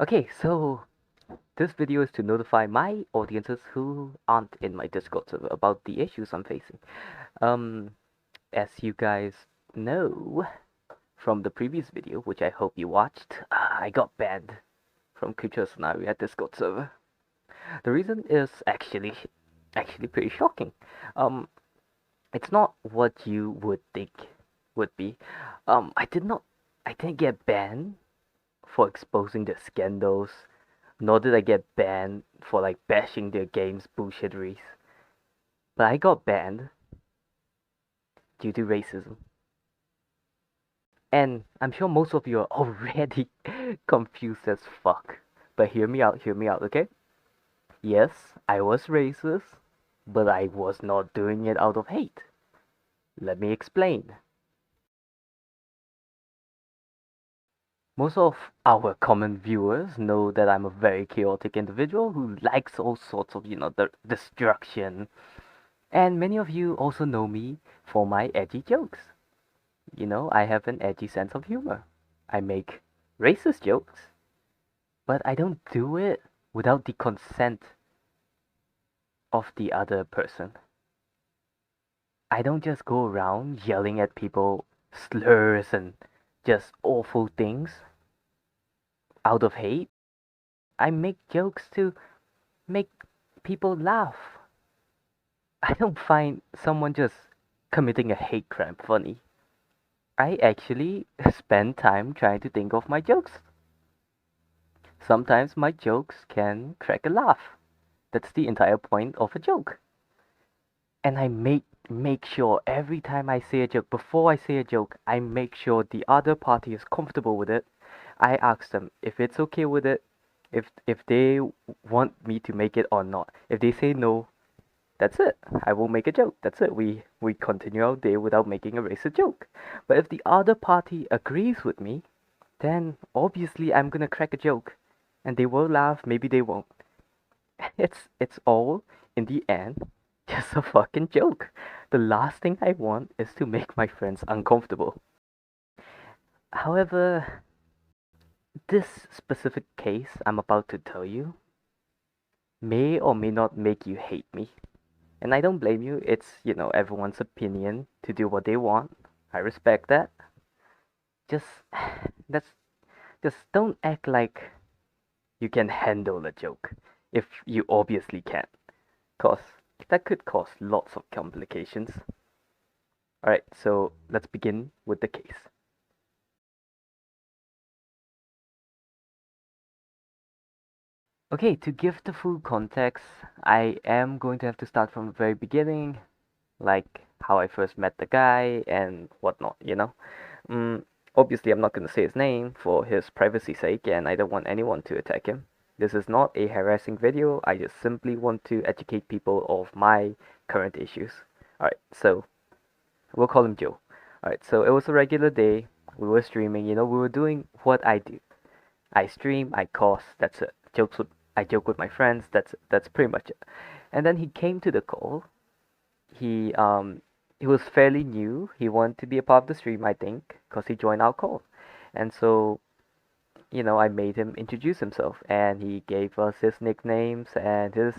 Okay, so this video is to notify my audiences who aren't in my Discord server about the issues I'm facing. Um, as you guys know from the previous video, which I hope you watched, I got banned from Creature Scenario at Discord server. The reason is actually pretty shocking. Um, it's not what you would think would be. I I didn't get banned for exposing the scandals, nor did I get banned for like bashing their game's bullshitteries. But I got banned due to racism. And I'm sure most of you are already confused as fuck. But hear me out, okay? Yes, I was racist, but I was not doing it out of hate. Let me explain. Most of our common viewers know that I'm a very chaotic individual who likes all sorts of, the destruction. And many of you also know me for my edgy jokes. I have an edgy sense of humor. I make racist jokes, but I don't do it without the consent of the other person. I don't just go around yelling at people slurs and just awful things out of hate. I make jokes to make people laugh. I don't find someone just committing a hate crime funny. I actually spend time trying to think of my jokes. Sometimes my jokes can crack a laugh. That's the entire point of a joke. And I make sure every time I say a joke, before I say a joke, I make sure the other party is comfortable with it. I ask them if it's okay with it, if they want me to make it or not. If they say no, that's it. I will make a joke. That's it. We continue our day without making a racist joke. But if the other party agrees with me, then obviously I'm gonna crack a joke, and they will laugh. Maybe they won't. It's all in the end just a fucking joke. The last thing I want is to make my friends uncomfortable. However, this specific case I'm about to tell you may or may not make you hate me. And I don't blame you. It's, everyone's opinion to do what they want. I respect that. Just that's just don't act like you can handle a joke if you obviously can't. Cause that could cause lots of complications. Alright, so let's begin with the case. Okay, to give the full context, I am going to have to start from the very beginning, like how I first met the guy and whatnot. Mm, Obviously, I'm not going to say his name for his privacy's sake, and I don't want anyone to attack him. This is not a harassing video, I just simply want to educate people of my current issues. Alright, so we'll call him Joe. Alright, so it was a regular day. We were streaming, we were doing what I do. I stream, I COS, that's it. I joke with my friends, that's pretty much it. And then he came to the call. He he was fairly new. He wanted to be a part of the stream, I think, because he joined our call. And so, I made him introduce himself, and he gave us his nicknames and his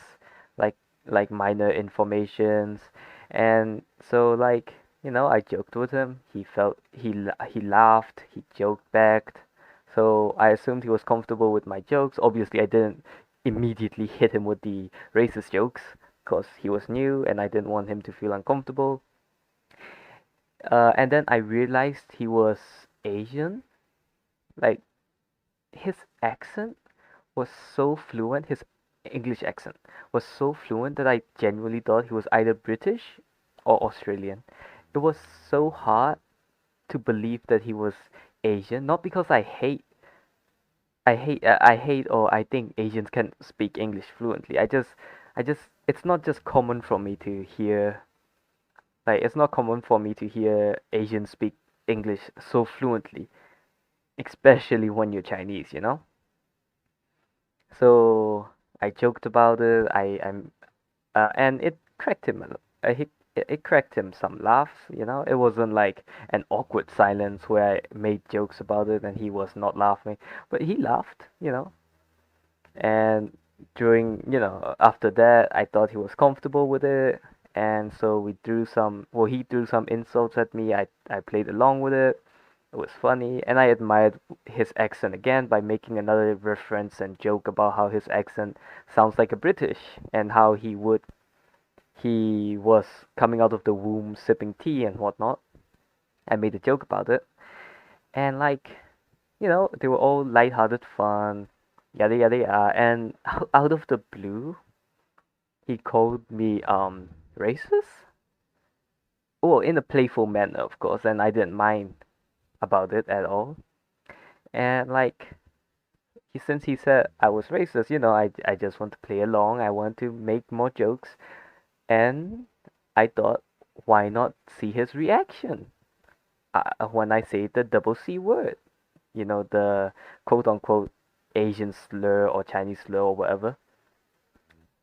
like minor informations. And so I joked with him. He laughed, he joked back. So I assumed he was comfortable with my jokes. Obviously, I didn't immediately hit him with the racist jokes because he was new and I didn't want him to feel uncomfortable. And then I realized he was Asian. Like his accent was so fluent, his English accent was so fluent that I genuinely thought he was either British or Australian. It was so hard to believe that he was Asian, not because I hate or I think Asians can speak English fluently. It's not just common for me to hear it's not common for me to hear Asians speak English so fluently, especially when you're Chinese. So I joked about it. And it cracked him. It cracked him some laughs. It wasn't like an awkward silence where I made jokes about it and he was not laughing, but he laughed. And during, after that, I thought he was comfortable with it, and so we threw some. Well, he threw some insults at me. I played along with it. It was funny, and I admired his accent again by making another reference and joke about how his accent sounds like a British, and how he was coming out of the womb sipping tea and whatnot. I made a joke about it, and like, they were all lighthearted fun, yada yada yada. And out of the blue, he called me racist. Well, in a playful manner, of course, and I didn't mind about it at all. And like, since he said I was racist, I just want to play along. I want to make more jokes, and I thought, why not see his reaction when I say the double C word? The quote unquote Asian slur or Chinese slur or whatever.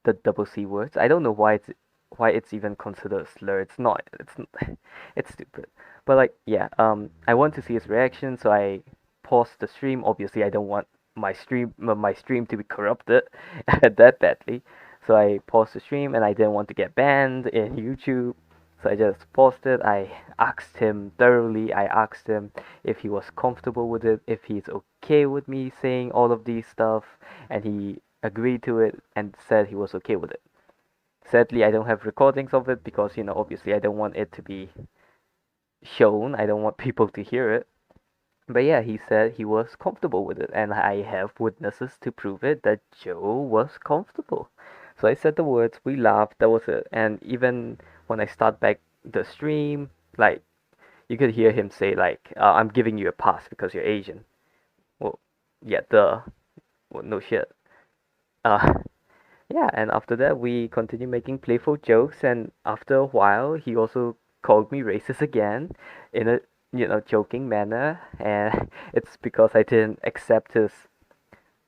The double C words. I don't know why it's even considered a slur. It's not. It's stupid. But like, yeah, I want to see his reaction, so I paused the stream. Obviously, I don't want my stream to be corrupted that badly. So I paused the stream, and I didn't want to get banned in YouTube. So I just paused it. I asked him thoroughly. I asked him if he was comfortable with it, if he's okay with me saying all of these stuff, and he agreed to it and said he was okay with it. Sadly, I don't have recordings of it because, obviously I don't want it to be shown. I don't want people to hear it. But yeah, he said he was comfortable with it, and I have witnesses to prove it that Joe was comfortable. So I said the words, we laughed, that was it. And even when I start back the stream, like, you could hear him say, like, I'm giving you a pass because you're Asian. Well, yeah, duh. Well, no shit. Uh, Yeah, and after that, we continued making playful jokes, and after a while, he also called me racist again in a, joking manner, and it's because I didn't accept his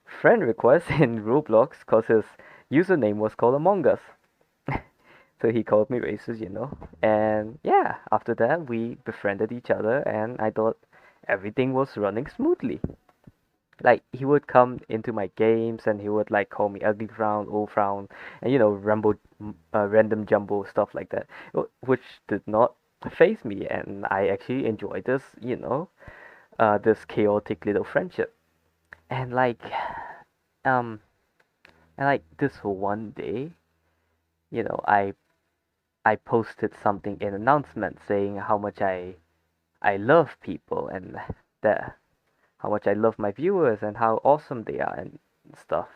friend request in Roblox because his username was called Among Us. So he called me racist. And yeah, after that, we befriended each other, and I thought everything was running smoothly. Like, he would come into my games and he would like call me ugly frown, old frown, and random jumbo stuff like that, which did not faze me, and I actually enjoyed this chaotic little friendship. And um, this one day, I posted something in announcement saying how much I love people, and that how much I love my viewers and how awesome they are and stuff.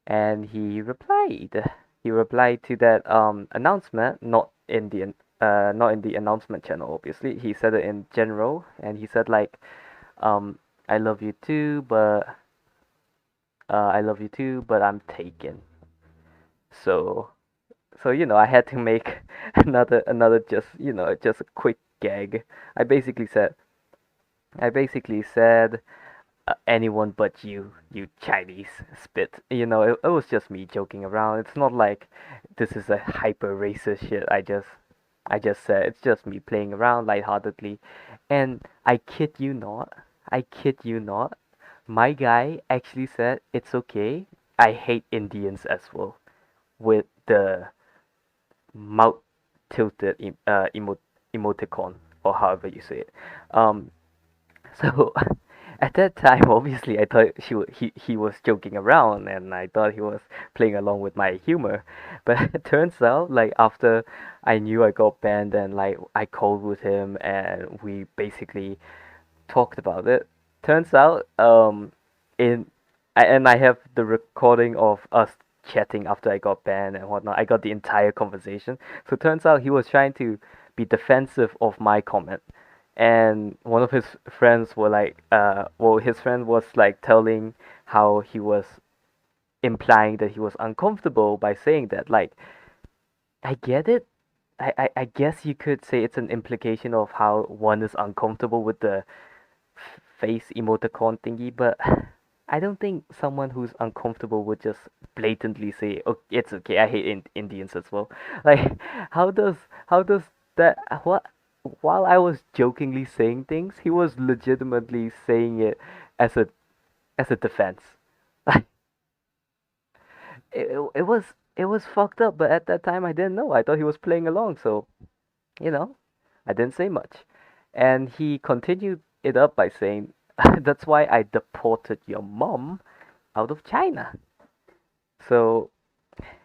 And he replied. He replied to that announcement, not in the announcement channel, obviously. He said it in general, and he said like, I love you too, but I'm taken. So I had to make another just a quick gag. I basically said anyone but you Chinese spit. It was just me joking around. It's not like this is a hyper racist shit. I just said it's just me playing around lightheartedly, and I kid you not, my guy actually said it's okay. I hate Indians as well, with the mouth tilted emoticon, or however you say it. Um, so at that time, obviously, I thought he was joking around, and I thought he was playing along with my humor. But it turns out, like, after I knew I got banned, and like I called with him, and we basically talked about it. Turns out, in and I have the recording of us chatting after I got banned and whatnot. I got the entire conversation. So turns out he was trying to be defensive of my comment, and one of his friends were like, his friend was like telling how he was implying that he was uncomfortable by saying that. Like, I get it. I guess you could say it's an implication of how one is uncomfortable with the face emoticon thingy, but I don't think someone who's uncomfortable would just blatantly say, "Oh, it's okay. I hate Indians as well." Like, how does that what? While I was jokingly saying things, he was legitimately saying it as a defense. it was fucked up, but at that time I didn't know. I thought he was playing along, so you know, I didn't say much. And he continued it up by saying, "That's why I deported your mom out of China." So,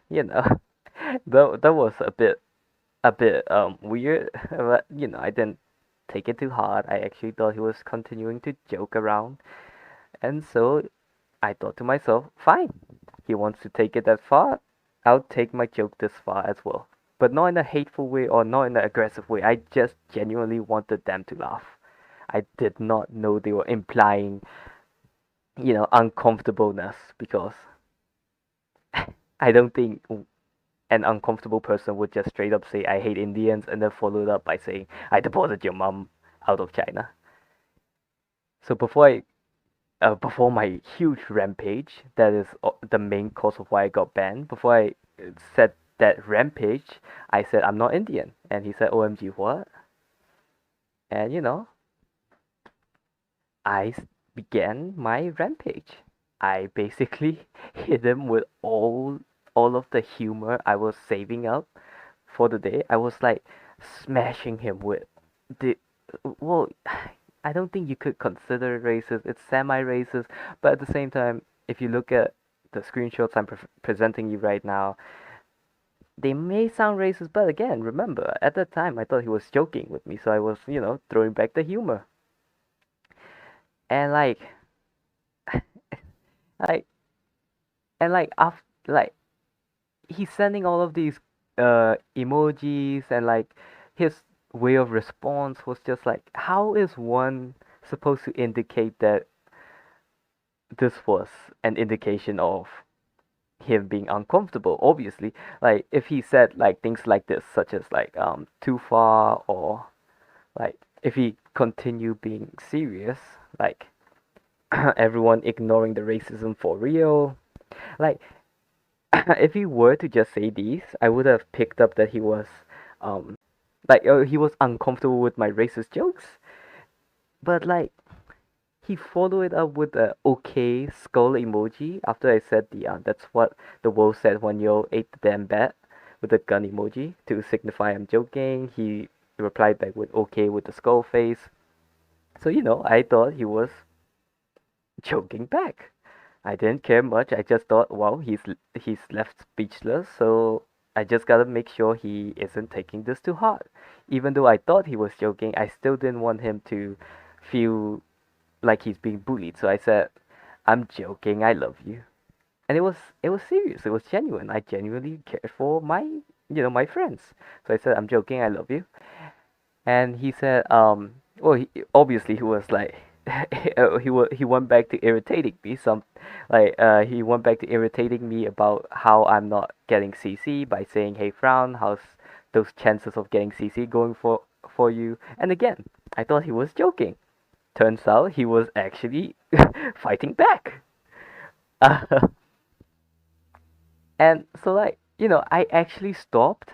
you know, that was a bit weird, but I didn't take it too hard. I actually thought he was continuing to joke around, and so I thought to myself, fine, he wants to take it that far, I'll take my joke this far as well. But not in a hateful way or not in an aggressive way. I just genuinely wanted them to laugh. I did not know they were implying, uncomfortableness because I don't think an uncomfortable person would just straight up say I hate Indians and then follow it up by saying I deported your mom out of China. So before my huge rampage, that is the main cause of why I got banned. Before I said that rampage, I said I'm not Indian, and he said, "OMG, what?" And I began my rampage. I basically hit him with all of the humor I was saving up for the day. I was like smashing him with the well, I don't think you could consider it racist. It's semi-racist, but at the same time, if you look at the screenshots I'm presenting you right now, they may sound racist, but again, remember, at that time I thought he was joking with me, so I was, throwing back the humor. And like, after, he's sending all of these emojis, and his way of response was just like, how is one supposed to indicate that this was an indication of him being uncomfortable? Obviously, like if he said like things like this, such as like too far, or like if he continued being serious, like everyone ignoring the racism for real, like if he were to just say these, I would have picked up that he was he was uncomfortable with my racist jokes. But he followed it up with a okay skull emoji after I said that's what the wolf said when you ate the damn bat, with the gun emoji to signify I'm joking. He replied back with okay with the skull face. So I thought he was joking back. I didn't care much. I just thought, wow, he's left speechless. So I just gotta make sure he isn't taking this too hard. Even though I thought he was joking, I still didn't want him to feel like he's being bullied. So I said, "I'm joking. I love you." And it was serious. It was genuine. I genuinely cared for my friends. So I said, "I'm joking. I love you." And he said, well, obviously he was like, he went back to irritating me. He went back to irritating me about how I'm not getting CC by saying, "Hey, Frown, how's those chances of getting CC going for you?" And again, I thought he was joking. Turns out he was actually fighting back. Uh, and so I actually stopped.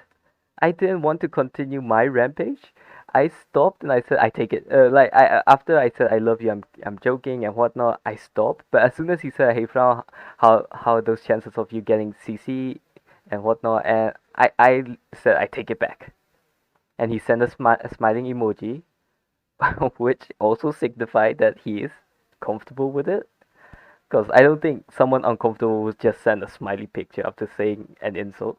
I didn't want to continue my rampage. I stopped and I said, "I take it." After I said, "I love you," I'm joking and whatnot. I stopped. But as soon as he said, "Hey, Frau, how are those chances of you getting CC and whatnot?" And I said, "I take it back." And he sent a smiling emoji, which also signified that he is comfortable with it. Because I don't think someone uncomfortable would just send a smiley picture after saying an insult.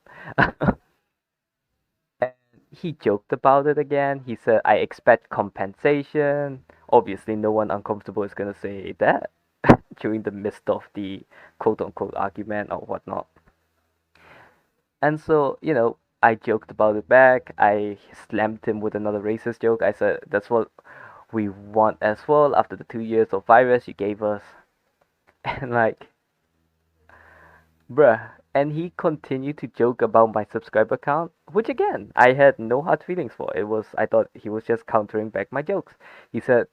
And he joked about it again. He said, "I expect compensation." Obviously, no one uncomfortable is gonna say that during the midst of the quote unquote argument or whatnot. And so, I joked about it back. I slammed him with another racist joke. I said, "That's what we want as well after the 2 years of virus you gave us." And bruh. And he continued to joke about my subscriber count, which again, I had no hard feelings for. I thought he was just countering back my jokes. He said,